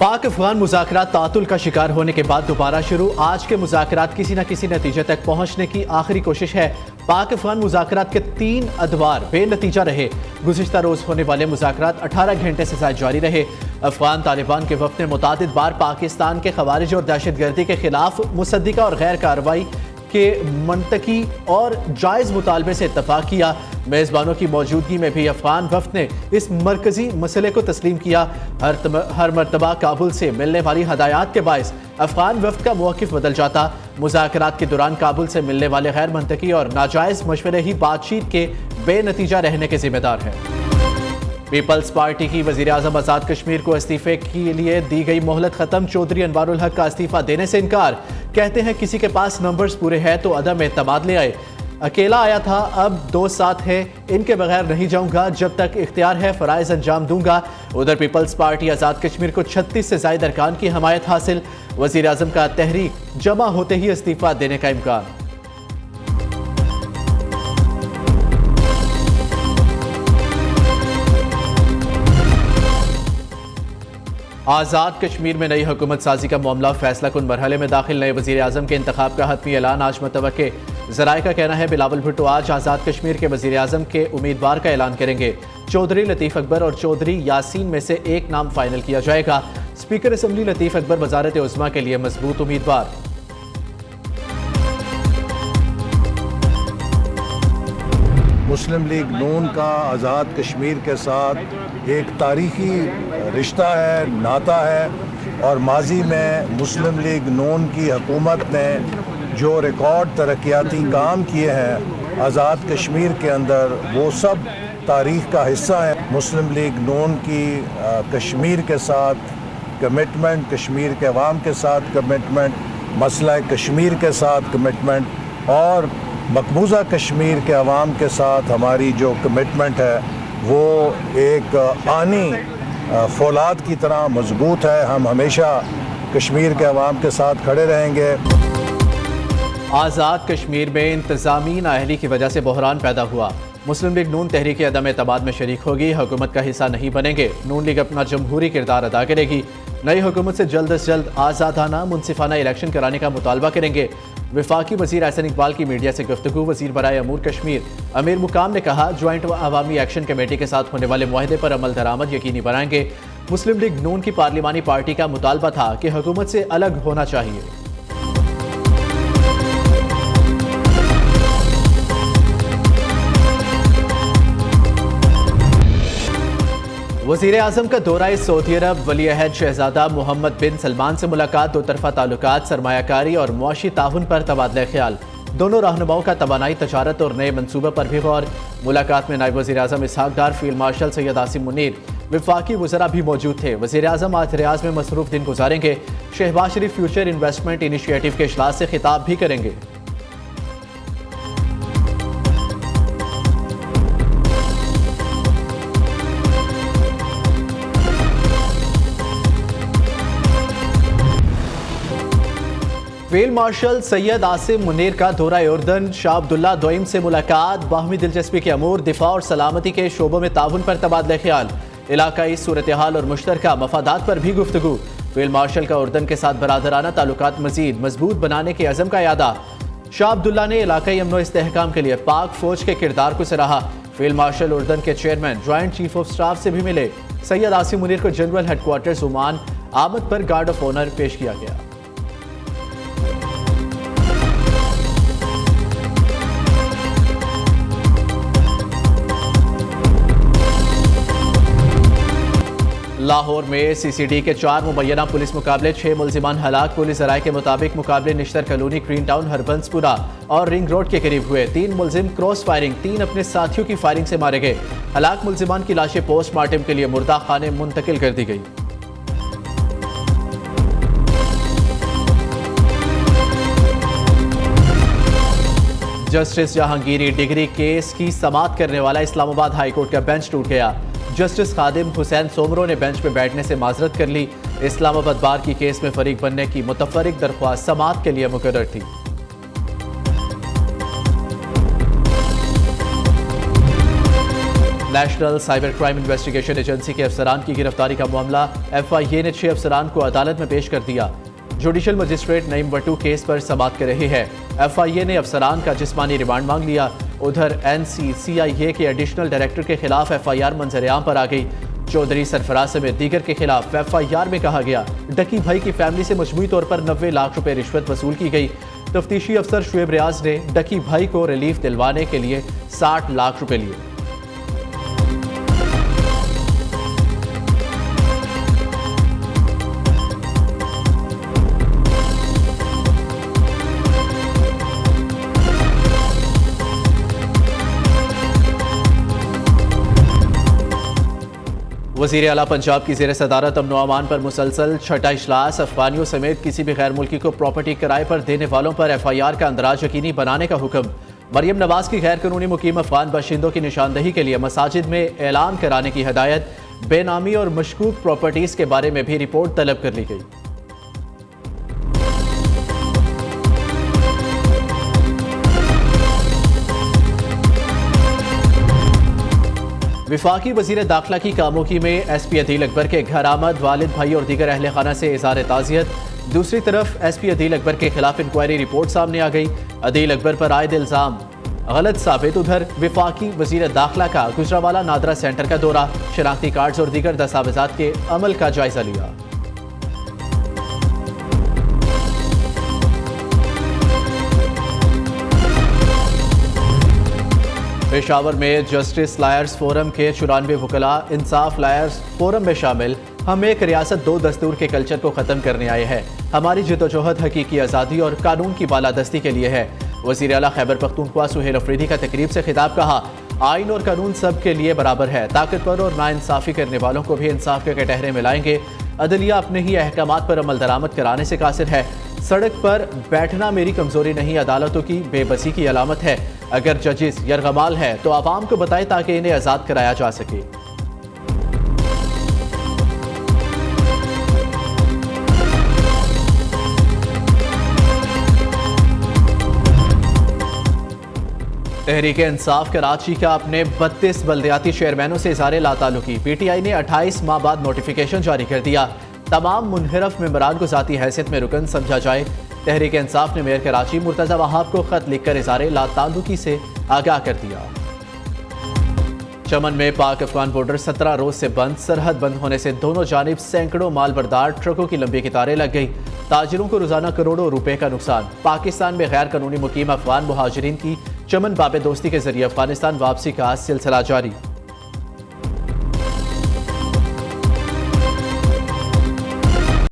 पाक अफगान मुज़ाकरात तातुल का शिकार होने के बाद दोबारा शुरू। आज के मुज़ाकरात किसी न किसी नतीजे तक पहुंचने की आखिरी कोशिश है। पाक अफगान मुज़ाकरात के 3 अदवार बेनतीजा रहे। गुज़िश्ता रोज़ होने वाले मुज़ाकरात 18 घंटे से ज़ायद जारी रहे। अफगान तालिबान के वफ़द ने मुतादिद बार पाकिस्तान के खवारिज और दहशतगर्दी के खिलाफ मुसद्दिका और गैर कार्रवाई के मंतकी और जायज़ मुतालबे से इत्तफाक किया। मेज़बानों की मौजूदगी में भी अफगान वफ़द ने इस मरकज़ी मसले को तस्लीम किया। हर मरतबा काबुल से मिलने वाली हदायत के बायस अफगान वफ़द का मौक़िफ़ बदल जाता। मुज़ाकरात के दौरान काबुल से मिलने वाले गैर मंतकी और नाजायज़ मशवरे ही बातचीत के बेनतीजा रहने के ज़िम्मेदार हैं। पीपल्स पार्टी की वज़ीर आज़म आज़ाद कश्मीर को इस्तीफ़े के लिए दी गई मोहलत ख़त्म। चौधरी अनवारुल हक का इस्तीफ़ा देने से इनकार। कहते हैं किसी के पास नंबर्स पूरे हैं तो अदम एतमाद ले आए। अकेला आया था, अब 2 साथ है, इनके बगैर नहीं जाऊंगा, जब तक इख्तियार है फ़राइज़ अंजाम दूंगा। उधर पीपल्स पार्टी आज़ाद कश्मीर को 36 से ज़ायद अरकान की हमायत हासिल। वज़ीर आज़म का तहरीक जमा होते ही इस्तीफ़ा देने का इम्कान। आज़ाद कश्मीर में नई हुकूमत साजी का मामला फैसला कुन मरहले में दाखिल। नए वज़ीर आज़म के इंतखाब का हतमी ऐलान आज मुतवक्के। ज़राए का कहना है बिलावल भुट्टो आज आज़ाद कश्मीर के वज़ीर आज़म के उम्मीदवार का ऐलान करेंगे। चौधरी लतीफ़ अकबर और चौधरी यासीन में से एक नाम फाइनल किया जाएगा। स्पीकर असम्बली लतीफ़ अकबर वज़ारत उज़्मा के लिए मजबूत उम्मीदवार। मुस्लिम लीग नून का आज़ाद कश्मीर के साथ एक तारीखी रिश्ता है, नाता है और माजी में मुस्लिम लीग नून की हुकूमत ने जो रिकॉर्ड तरक्याती काम किए हैं आज़ाद कश्मीर के अंदर, वो सब तारीख़ का हिस्सा है। मुस्लिम लीग नून की कश्मीर के साथ कमिटमेंट, कश्मीर के अवाम के साथ कमिटमेंट, मसला कश्मीर के साथ कमिटमेंट और मकबूजा कश्मीर के अवाम के साथ हमारी जो कमिटमेंट है वो एक आनी फौलाद की तरह मजबूत है। हम हमेशा कश्मीर के अवाम के साथ खड़े रहेंगे। आज़ाद कश्मीर में इंतज़ामी नाअहली की वजह से बहरान पैदा हुआ। मुस्लिम लीग नून तहरीक अदम एतमाद में शरीक होगी, हुकूमत का हिस्सा नहीं बनेंगे। नून लीग अपना जमहूरी किरदार अदा करेगी। नई हुकूमत से जल्द अज जल्द आज़ादाना मुनसिफाना इलेक्शन कराने का मुतालबा करेंगे। वफाकी वज़ीर एहसन इकबाल की मीडिया से गुफ्तगू। वज़ीर बराए अमूर कश्मीर अमीर मुकाम ने कहा ज्वाइंट अवामी एक्शन कमेटी के साथ होने वाले मुआहदे पर अमल दरामद यकीनी बनाएंगे। मुस्लिम लीग नून की पार्लिमानी पार्टी का मुतालबा था कि हुकूमत से अलग होना चाहिए। वज़ीर आज़म का दौरा सऊदी अरब। वली अहद शहजादा मोहम्मद बिन सलमान से मुलाकात। 2 तरफ़ा ताल्लुकात, सरमायाकारी और मुआशी ताउन पर तबादला ख्याल। दोनों रहनुमाओं का तवानाई, तजारत और नए मनसूबे पर भी गौर। मुलाकात में नायब वज़ीर आज़म इसहाक डार, फील्ड मार्शल सैयद आसिम मुनीर, वफाकी वज़रा भी मौजूद थे। वज़ीर आज़म आज रियाज में मसरूफ़ दिन गुजारेंगे। शहबाज शरीफ फ्यूचर इन्वेस्टमेंट इनिशिएटिव के इजलास से खिताब भी करेंगे। फील्ड मार्शल सैयद आसिम मुनीर का दौरा उर्दन। शाह अब्दुल्ला दोइम से मुलाकात। बाहमी दिलचस्पी के अमूर, दिफा और सलामती के शोबों में ताउन पर तबादला ख्याल। इलाकाई सूरत हाल और मुश्तरका मफादात पर भी गुफ्तगू। फील्ड मार्शल का उर्दन के साथ बरादराना ताल्लुकात मजीद मजबूत बनाने के अज़म का यादा। शाह अब्दुल्ला ने इलाकाई अमन इस्तेहकाम के लिए पाक फौज के किरदार को सराहा। फील्ड मार्शल उर्दन के chairman joint chief of staff से भी मिले। सैयद आसिम मुनीर को जनरल हेडक्वार्टर्स ओमान आमद पर गार्ड ऑफ ऑनर पेश किया गया। लाहौर में CCD के 4 मुबैना पुलिस मुकाबले, 6 मुल्जिमान हलाक। पुलिस ज़राए के मुताबिक मुकाबले Nishtar colony, green town, Harbanspura और रिंग रोड के करीब हुए। 3 मुल्जिम क्रॉस फायरिंग, 3 अपने साथियों की फायरिंग से मारे गए। हलाक मुल्जिमान की लाशें पोस्टमार्टम के लिए मुर्दा खाने मुंतकिल कर दी गई। जस्टिस जहांगीरी डिग्री केस की समाअत करने वाला इस्लामाबाद हाईकोर्ट का बेंच टूट गया। जस्टिस खादिम हुसैन सोमरो ने बेंच में बैठने से माजरत कर ली। इस्लामाबाद बार की केस में फरीक बनने की मुतफर्रिक दरख्वास्त समाअत के लिए मुकर्रर थी। National cyber crime investigation agency के अफसरान की गिरफ्तारी का मामला FIA ने 6 अफसरान को अदालत में पेश कर दिया। जुडिशल मजिस्ट्रेट नईम बट्टू केस पर समाअत कर रहे हैं। FIA ने अफसरान का जिस्मानी रिमांड मांग लिया। उधर NCCIA के एडिशनल डायरेक्टर के खिलाफ FIR मंजर-ए-आम पर आ गई। चौधरी सरफराज समेत दीगर के खिलाफ FIR में कहा गया डकी भाई की फैमिली से मजमूई तौर पर 90 लाख रुपए रिश्वत वसूल की गई। तफ्तीशी अफसर शुएब रियाज ने डकी भाई को रिलीफ दिलवाने के लिए 60 लाख रुपए लिए। वज़ीर आला पंजाब की ज़ेर सदारत अमन व अमान पर मुसलसल छठा इजलास। अफगानियों समेत किसी भी गैर मुल्की को प्रॉपर्टी किराए पर देने वालों पर FIR का अंदराज यकीनी बनाने का हुक्म। मरियम नवाज की गैर कानूनी मुकीम अफगान बाशिंदों की निशानदही के लिए मसाजिद में ऐलान कराने की हदायत। बेनामी और मशकूक प्रॉपर्टीज़ के बारे में भी रिपोर्ट तलब कर ली गई। विफाकी वज़ीर दाखिला की कामोकी में SP अदील अकबर के घर आमद। वालिद भाई और दीगर अहले खाना से इज़हार ताज़ियत। दूसरी तरफ SP अदील अकबर के खिलाफ इंक्वायरी रिपोर्ट सामने आ गई। अदील अकबर पर आयद इल्ज़ाम गलत साबित। उधर विफाकी वज़ीर दाखिला का गुजरावाला नादरा सेंटर का दौरा, शनाख्ती कार्ड्स और दीगर दस्तावेज़ात के अमल का जायजा लिया। पेशावर में जस्टिस लायर्स फोरम के 94 वकला इंसाफ लायर्स फोरम में शामिल। हम एक रियासत 2 दस्तूर के कल्चर को ख़त्म करने आए हैं। हमारी जद्दोजहद हकीकी आज़ादी और कानून की बालादस्ती के लिए है। वज़ीर आला खैबर पख्तूनख्वा सुहेल अफरीदी का तकरीब से खिताब। कहा आइन और कानून सब के लिए बराबर है। ताकतवर और नाइंसाफ़ी करने वालों को भी इंसाफ के कटहरे में लाएंगे। अदलिया अपने ही अहकामात पर अमल दरामद कराने से कासिर है। सड़क पर बैठना मेरी कमज़ोरी नहीं, अदालतों की बेबसी की अलामत है। अगर जजिस यरगमाल है तो आवाम को बताएं ताकि इन्हें आज़ाद कराया जा सके। तहरीक इंसाफ कराची का अपने 32 बल्दियाती चेयरमैनों से इज़हार लाताल्लुकी। PTI ने 28 माह बाद नोटिफिकेशन जारी कर दिया। तमाम मुनहरफ मेंबरान को ज़ाती हैसियत में रुकन समझा जाए। तहरीक इंसाफ ने मेयर कराची मुर्तज़ा वहाब को खत लिखकर इज़हार लाताल्लुकी से आगाह कर दिया। चमन में पाक अफगान बॉर्डर 17 रोज से बंद। सरहद बंद होने से दोनों जानिब सैकड़ों माल बरदार ट्रकों की लंबी कतारें लग गई। ताजिरों को रोजाना करोड़ों रुपए का नुकसान। पाकिस्तान में गैर कानूनी मुकीम अफगान मुहाजिरीन की चमन बाबे दोस्ती के जरिए अफगानिस्तान वापसी का सिलसिला जारी।